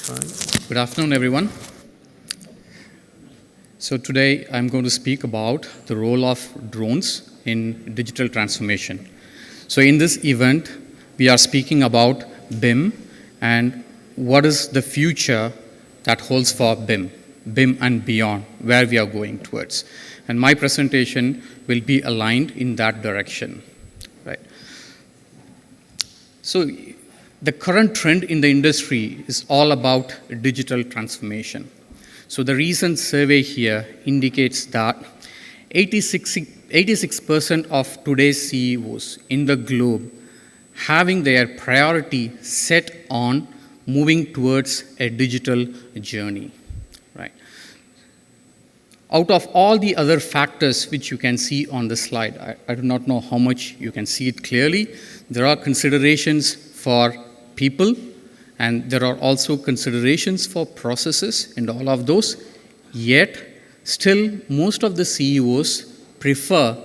Good afternoon, everyone. So today I'm going to speak about the role of drones in digital transformation. So in this event, we are speaking about BIM and what is the future that holds for BIM and beyond, where we are going towards. And my presentation will be aligned in that direction, right? So the current trend in the industry is all about digital transformation. So the recent survey here indicates that 86% of today's CEOs in the globe having their priority set on moving towards a digital journey, right? Out of all the other factors which you can see on the slide, I do not know how much you can see it clearly. There are considerations for people, and there are also considerations for processes and all of those. Yet, still, most of the CEOs prefer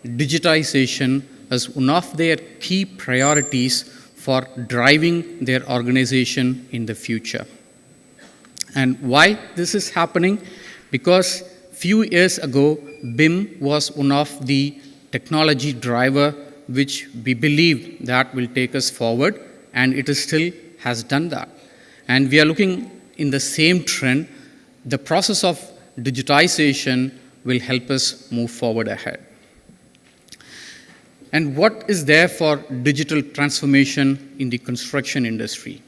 digitization as one of their key priorities for driving their organization in the future. And why this is happening? Because few years ago, BIM was one of the technology driver which we believed that will take us forward, and it is still has done that. And we are looking in the same trend. The process of digitization will help us move forward ahead. And what is there for digital transformation in the construction industry?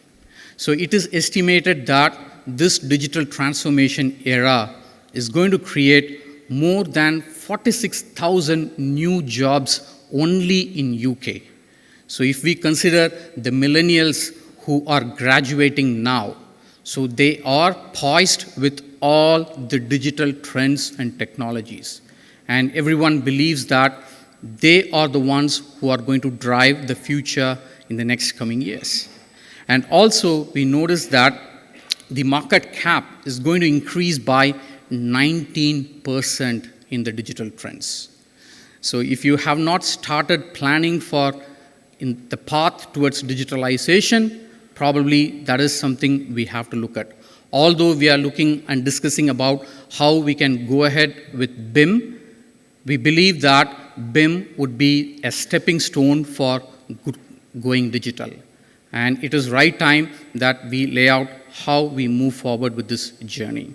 So it is estimated that this digital transformation era is going to create more than 46,000 new jobs only in UK. So if we consider the millennials who are graduating now, so they are poised with all the digital trends and technologies. And everyone believes that they are the ones who are going to drive the future in the next coming years. And also, we notice that the market cap is going to increase by 19% in the digital trends. So if you have not started planning for in the path towards digitalization, probably that is something we have to look at. Although we are looking and discussing about how we can go ahead with BIM, we believe that BIM would be a stepping stone for going digital. And it is right time that we lay out how we move forward with this journey.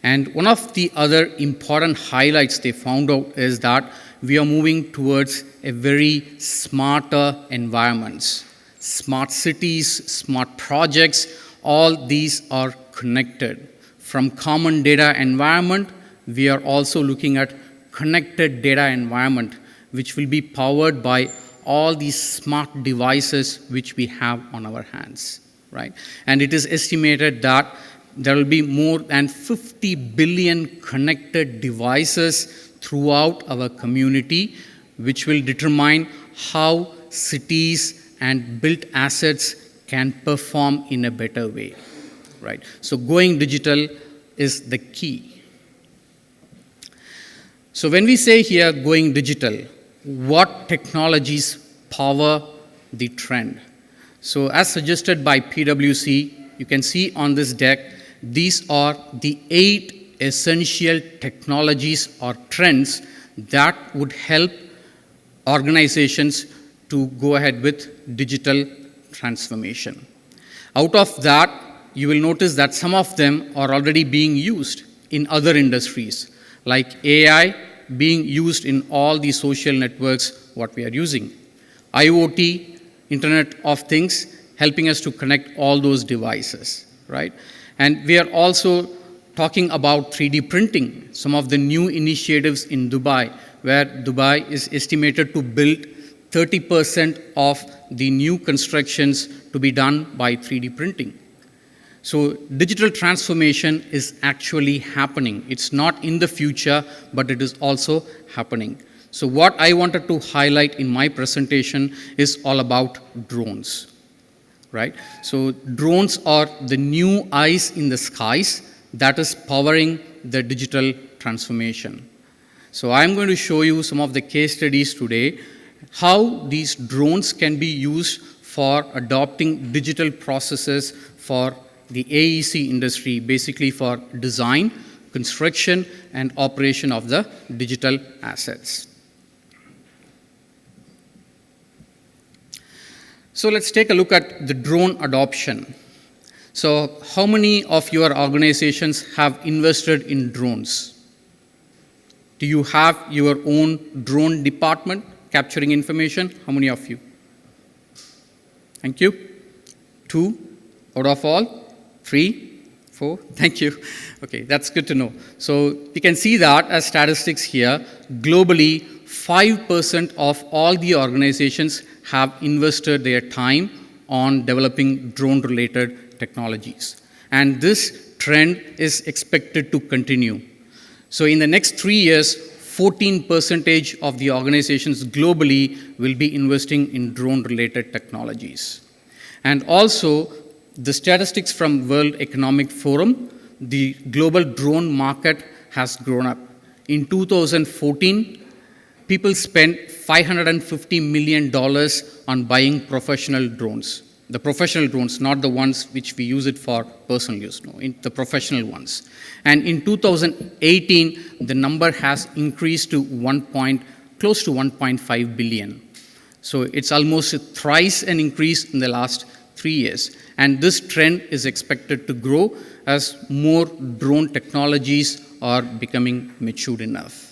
And one of the other important highlights they found out is that we are moving towards a very smarter environments. Smart cities, smart projects, all these are connected. From common data environment, we are also looking at connected data environment, which will be powered by all these smart devices which we have on our hands, right? And it is estimated that there will be more than 50 billion connected devices throughout our community, which will determine how cities and built assets can perform in a better way, right? So going digital is the key. So when we say here going digital, what technologies power the trend? So as suggested by PwC, you can see on this deck, these are the 8 essential technologies or trends that would help organizations to go ahead with digital transformation. Out of that, you will notice that some of them are already being used in other industries, like AI being used in all the social networks what we are using. IoT, Internet of Things, helping us to connect all those devices, right? And we are also talking about 3D printing, some of the new initiatives in Dubai, where Dubai is estimated to build 30% of the new constructions to be done by 3D printing. So digital transformation is actually happening. It's not in the future, but it is also happening. So what I wanted to highlight in my presentation is all about drones, right? So drones are the new eyes in the skies that is powering the digital transformation. So I'm going to show you some of the case studies today, how these drones can be used for adopting digital processes for the AEC industry, basically for design, construction, and operation of the digital assets. So let's take a look at the drone adoption. So how many of your organizations have invested in drones? Do you have your own drone department capturing information? How many of you? Thank you. 2 out of all? 3, 4? Thank you. Okay, that's good to know. So you can see that as statistics here, globally, 5% of all the organizations have invested their time on developing drone-related technologies. And this trend is expected to continue. So in the next 3 years, 14% of the organizations globally will be investing in drone-related technologies. And also, the statistics from World Economic Forum, the global drone market has grown up. In 2014, people spent $550 million on buying professional drones. The professional drones, not the ones which we use it for personal use, no, the professional ones. And in 2018, the number has increased to close to 1.5 billion. So it's almost thrice an increase in the last 3 years. And this trend is expected to grow as more drone technologies are becoming matured enough.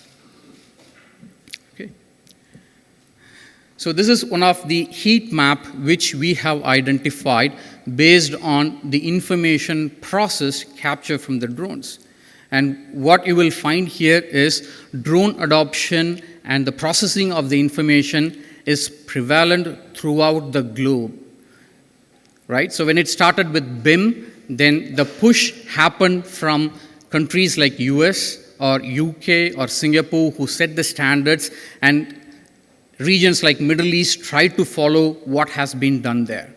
So this is one of the heat map which we have identified based on the information process captured from the drones. And what you will find here is drone adoption and the processing of the information is prevalent throughout the globe. Right? So when it started with BIM, then the push happened from countries like US or UK or Singapore who set the standards, and regions like Middle East try to follow what has been done there.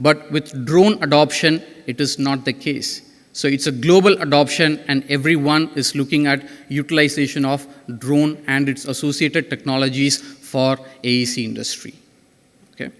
But with drone adoption, it is not the case. So it's a global adoption, and everyone is looking at utilization of drone and its associated technologies for AEC industry. Okay.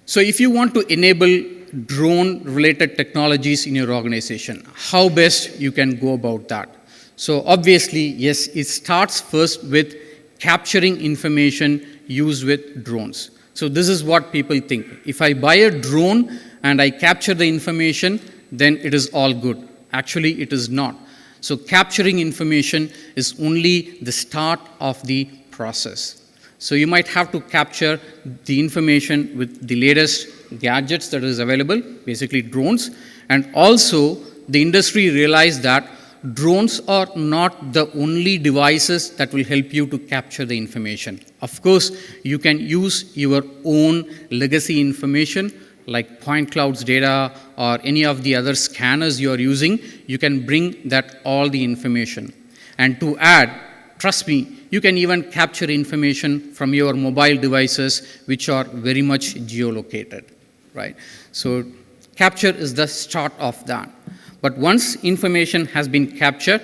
So if you want to enable drone-related technologies in your organization, how best you can go about that? So obviously, yes, it starts first with capturing information used with drones. So this is what people think. If I buy a drone and I capture the information, then it is all good. Actually, it is not. So capturing information is only the start of the process. So you might have to capture the information with the latest gadgets that is available, basically drones. And also, the industry realized that drones are not the only devices that will help you to capture the information. Of course, you can use your own legacy information like point clouds data or any of the other scanners you are using. You can bring that all the information. And to add, trust me, you can even capture information from your mobile devices which are very much geolocated, right? So capture is the start of that. But once information has been captured,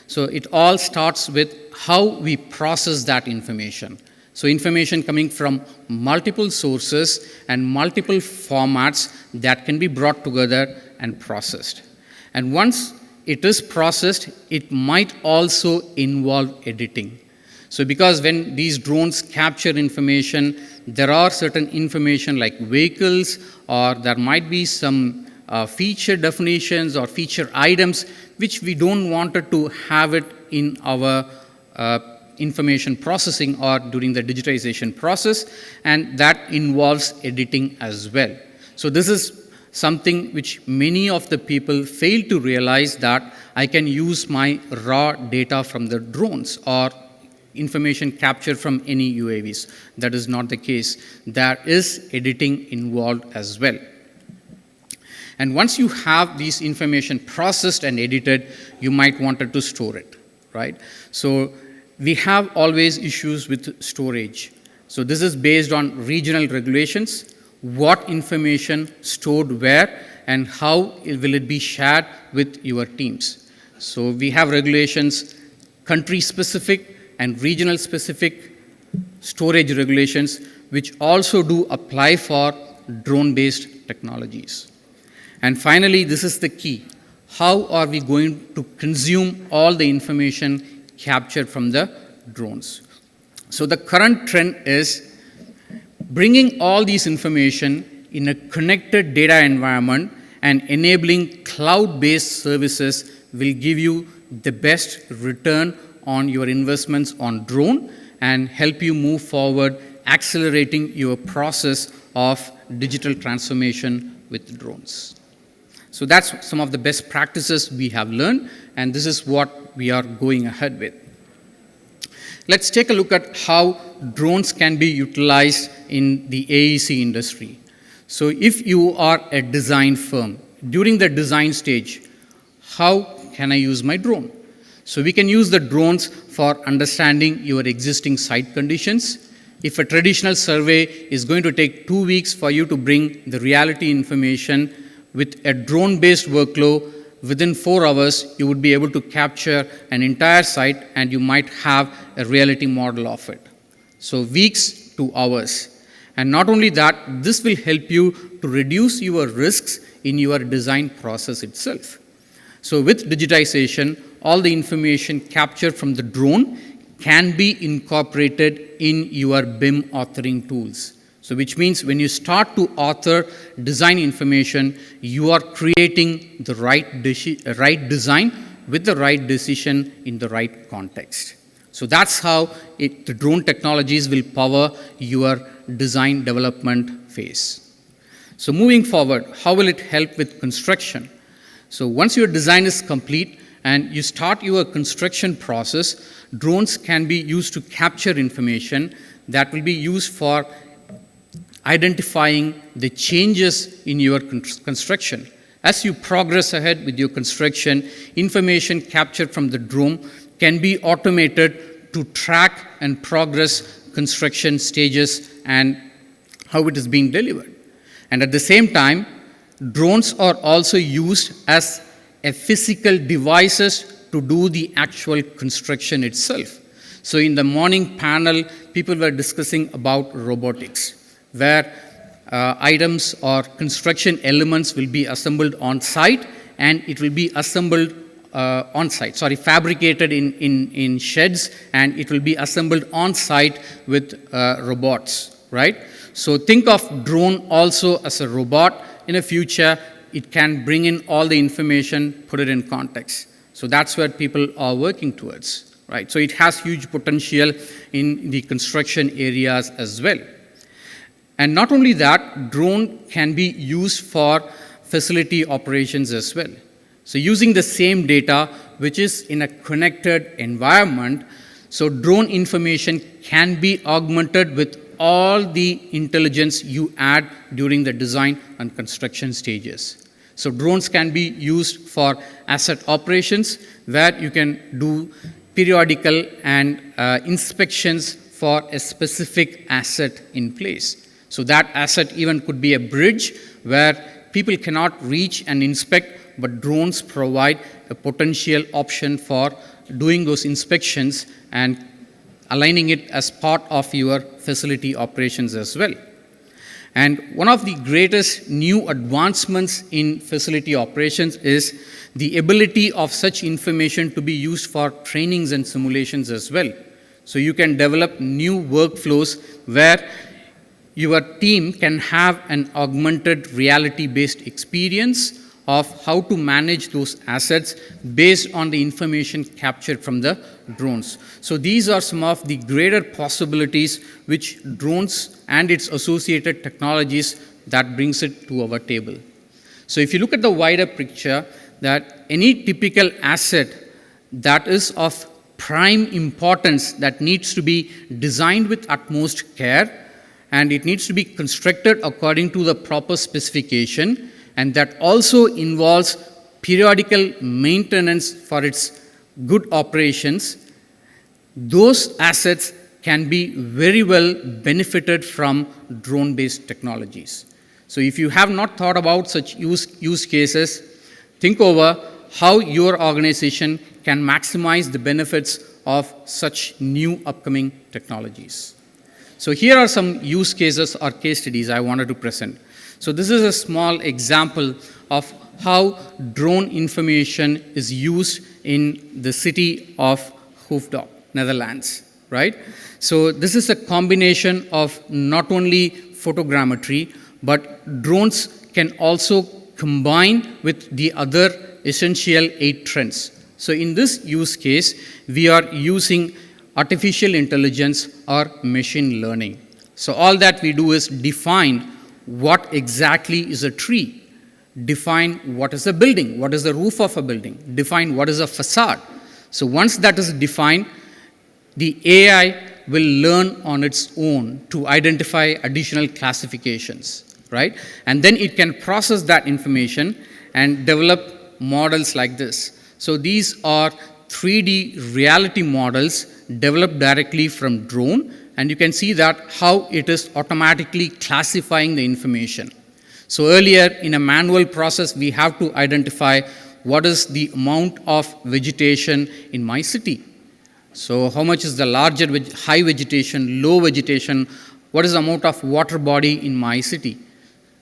so it all starts with how we process that information. So information coming from multiple sources and multiple formats that can be brought together and processed. And once it is processed, it might also involve editing. So because when these drones capture information, there are certain information like vehicles, or there might be some feature definitions or feature items which we don't want to have it in our information processing or during the digitization process, and that involves editing as well. So this is something which many of the people fail to realize, that I can use my raw data from the drones or information captured from any UAVs. That is not the case. There is editing involved as well. And once you have these information processed and edited, you might want to store it, right? So we have always issues with storage. So this is based on regional regulations, what information stored where, and how will it be shared with your teams. So we have regulations, country-specific and regional-specific storage regulations, which also do apply for drone-based technologies. And finally, this is the key. How are we going to consume all the information captured from the drones? So the current trend is bringing all these information in a connected data environment and enabling cloud-based services will give you the best return on your investments on drone and help you move forward, accelerating your process of digital transformation with drones. So that's some of the best practices we have learned, and this is what we are going ahead with. Let's take a look at how drones can be utilized in the AEC industry. So if you are a design firm, during the design stage, how can I use my drone? So we can use the drones for understanding your existing site conditions. If a traditional survey is going to take 2 weeks for you to bring the reality information, with a drone-based workflow, within 4 hours, you would be able to capture an entire site and you might have a reality model of it. So weeks to hours. And not only that, this will help you to reduce your risks in your design process itself. So with digitization, all the information captured from the drone can be incorporated in your BIM authoring tools. So which means when you start to author design information, you are creating the right design with the right decision in the right context. So that's how the drone technologies will power your design development phase. So moving forward, how will it help with construction? So once your design is complete and you start your construction process, drones can be used to capture information that will be used for identifying the changes in your construction. As you progress ahead with your construction, information captured from the drone can be automated to track and progress construction stages and how it is being delivered. And at the same time, drones are also used as a physical devices to do the actual construction itself. So in the morning panel, people were discussing about robotics, where items or construction elements will be assembled on site and it will be assembled fabricated in sheds and it will be assembled on site with robots, right? So think of drone also as a robot. In the future, it can bring in all the information, put it in context. So that's what people are working towards, right? So it has huge potential in the construction areas as well. And not only that, drone can be used for facility operations as well. So using the same data, which is in a connected environment, so drone information can be augmented with all the intelligence you add during the design and construction stages. So drones can be used for asset operations, where you can do periodical and inspections for a specific asset in place. So that asset even could be a bridge where people cannot reach and inspect, but drones provide a potential option for doing those inspections and aligning it as part of your facility operations as well. And one of the greatest new advancements in facility operations is the ability of such information to be used for trainings and simulations as well. So you can develop new workflows where your team can have an augmented reality-based experience of how to manage those assets based on the information captured from the drones. So these are some of the greater possibilities which drones and its associated technologies that brings it to our table. So if you look at the wider picture, that any typical asset that is of prime importance that needs to be designed with utmost care, and it needs to be constructed according to the proper specification, and that also involves periodical maintenance for its good operations, those assets can be very well benefited from drone-based technologies. So if you have not thought about such use cases, think over how your organization can maximize the benefits of such new upcoming technologies. So here are some use cases or case studies I wanted to present. So this is a small example of how drone information is used in the city of Hoofddorp, Netherlands, right? So this is a combination of not only photogrammetry, but drones can also combine with the other essential 8 trends. So in this use case, we are using artificial intelligence or machine learning. So all that we do is define what exactly is a tree, define what is a building, what is the roof of a building, define what is a facade. So once that is defined, the AI will learn on its own to identify additional classifications, right? And then it can process that information and develop models like this. So these are 3D reality models developed directly from drone, and you can see that how it is automatically classifying the information. So earlier in a manual process, we have to identify what is the amount of vegetation in my city. So how much is the larger, high vegetation, low vegetation, what is the amount of water body in my city?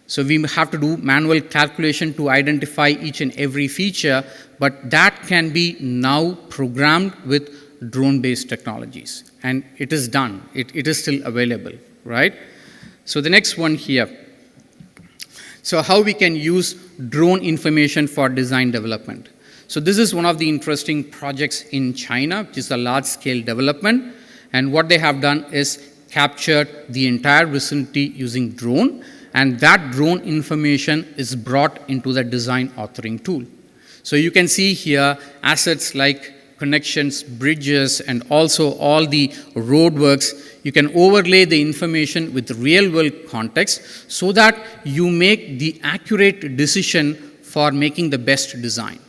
So we have to do manual calculation to identify each and every feature, but that can be now programmed with drone-based technologies. And it is done. It is still available, right? So the next one here. So how we can use drone information for design development. So this is one of the interesting projects in China, which is a large-scale development. And what they have done is captured the entire vicinity using drone, and that drone information is brought into the design authoring tool. So you can see here assets like connections, bridges, and also all the roadworks. You can overlay the information with real-world context so that you make the accurate decision for making the best design.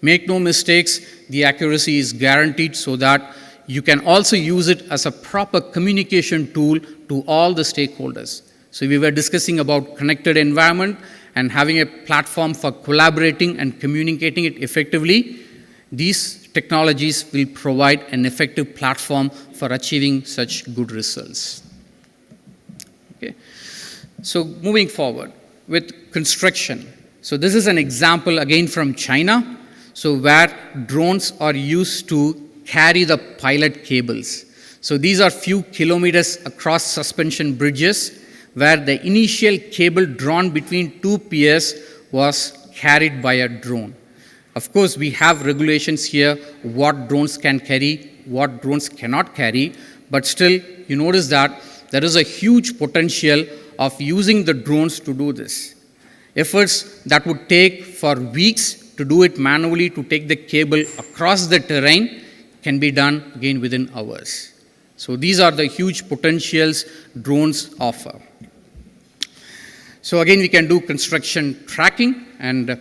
Make no mistakes, the accuracy is guaranteed so that you can also use it as a proper communication tool to all the stakeholders. So we were discussing about connected environment and having a platform for collaborating and communicating it effectively. These technologies will provide an effective platform for achieving such good results. Okay. So moving forward with construction. So this is an example again from China. So where drones are used to carry the pilot cables. So these are few kilometers across suspension bridges where the initial cable drawn between 2 piers was carried by a drone. Of course, we have regulations here, what drones can carry, what drones cannot carry, but still, you notice that there is a huge potential of using the drones to do this. Efforts that would take for weeks to do it manually, to take the cable across the terrain, can be done again within hours. So these are the huge potentials drones offer. So again, we can do construction tracking and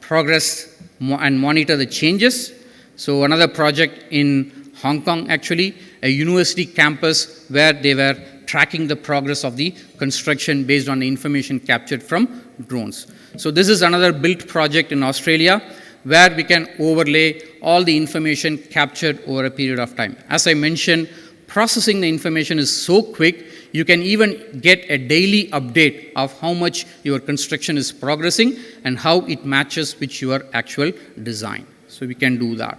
progress and monitor the changes. So another project in Hong Kong, actually, a university campus where they were tracking the progress of the construction based on the information captured from drones. So this is another built project in Australia where we can overlay all the information captured over a period of time. As I mentioned, processing the information is so quick, you can even get a daily update of how much your construction is progressing and how it matches with your actual design. So we can do that.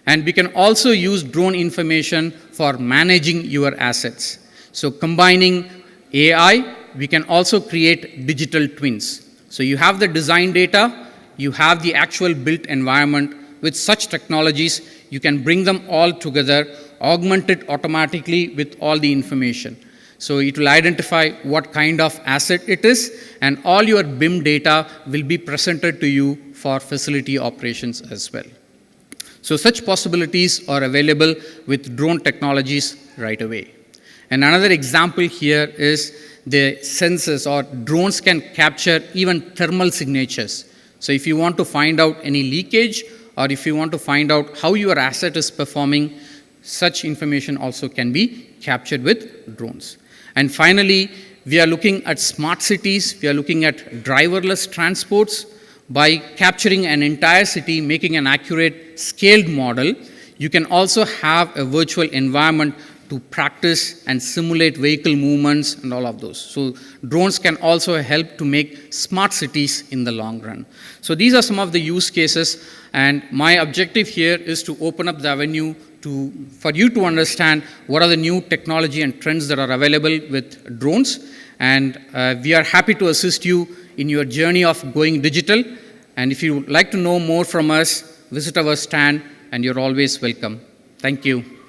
And we can also use drone information for managing your assets. So combining AI, we can also create digital twins. So you have the design data, you have the actual built environment. With such technologies, you can bring them all together, augment it automatically with all the information. So it will identify what kind of asset it is, and all your BIM data will be presented to you for facility operations as well. So such possibilities are available with drone technologies right away. And another example here is the sensors or drones can capture even thermal signatures. So if you want to find out any leakage, or if you want to find out how your asset is performing, such information also can be captured with drones. And finally, we are looking at smart cities. We are looking at driverless transports. By capturing an entire city, making an accurate scaled model, you can also have a virtual environment to practice and simulate vehicle movements and all of those. So drones can also help to make smart cities in the long run. So these are some of the use cases, and my objective here is to open up the avenue for you to understand what are the new technology and trends that are available with drones. And we are happy to assist you in your journey of going digital. And if you would like to know more from us, visit our stand, and you're always welcome. Thank you.